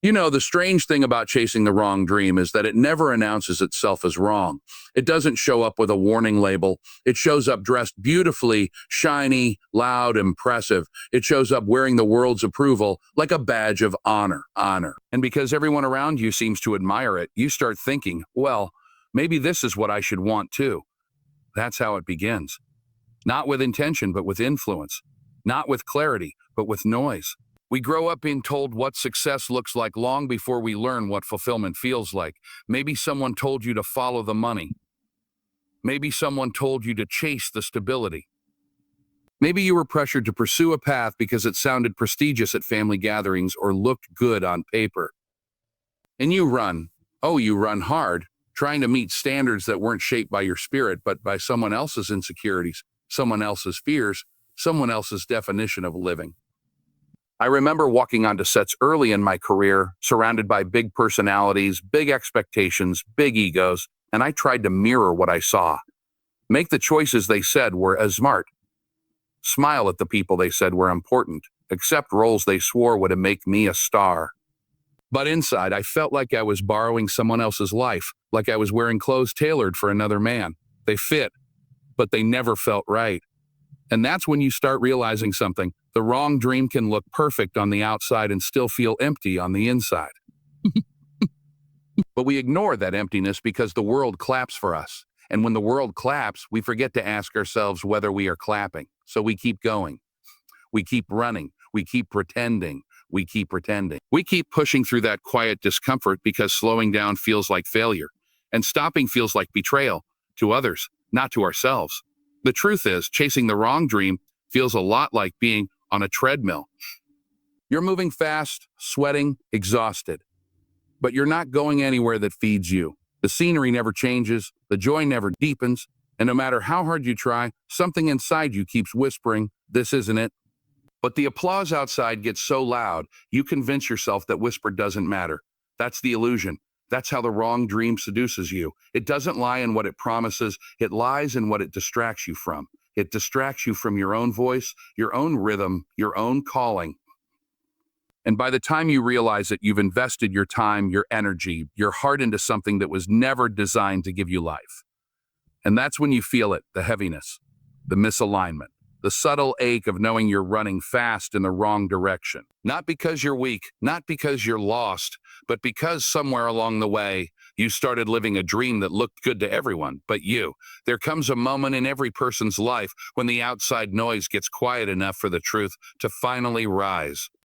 You know, the strange thing about chasing the wrong dream is that it never announces itself as wrong. It doesn't show up with a warning label. It shows up dressed beautifully, shiny, loud, impressive. It shows up wearing the world's approval like a badge of honor. And because everyone around you seems to admire it, you start thinking, well, maybe this is what I should want too. That's how it begins. Not with intention, but with influence. Not with clarity, but with noise. We grow up being told what success looks like long before we learn what fulfillment feels like. Maybe someone told you to follow the money. Maybe someone told you to chase the stability. Maybe you were pressured to pursue a path because it sounded prestigious at family gatherings or looked good on paper. And you run. Oh, you run hard, trying to meet standards that weren't shaped by your spirit, but by someone else's insecurities, someone else's fears, someone else's definition of living. I remember walking onto sets early in my career, surrounded by big personalities, big expectations, big egos, and I tried to mirror what I saw. Make the choices they said were as smart. Smile at the people they said were important. Accept roles they swore would make me a star. But inside, I felt like I was borrowing someone else's life, like I was wearing clothes tailored for another man. They fit, but they never felt right. And that's when you start realizing something. The wrong dream can look perfect on the outside and still feel empty on the inside. But we ignore that emptiness because the world claps for us. And when the world claps, we forget to ask ourselves whether we are clapping. So we keep going. We keep running. We keep pretending. We keep pretending. We keep pushing through that quiet discomfort because slowing down feels like failure. And stopping feels like betrayal to others, not to ourselves. The truth is, chasing the wrong dream feels a lot like being on a treadmill. You're moving fast, sweating, exhausted. But you're not going anywhere that feeds you. The scenery never changes, the joy never deepens, and no matter how hard you try, something inside you keeps whispering, "This isn't it." But the applause outside gets so loud, you convince yourself that whisper doesn't matter. That's the illusion. That's how the wrong dream seduces you. It doesn't lie in what it promises, it lies in what it distracts you from. It distracts you from your own voice, your own rhythm, your own calling. And by the time you realize it, you've invested your time, your energy, your heart into something that was never designed to give you life. And that's when you feel it, the heaviness, the misalignment, the subtle ache of knowing you're running fast in the wrong direction. Not because you're weak, not because you're lost, but because somewhere along the way, you started living a dream that looked good to everyone but you. There comes a moment in every person's life when the outside noise gets quiet enough for the truth to finally rise.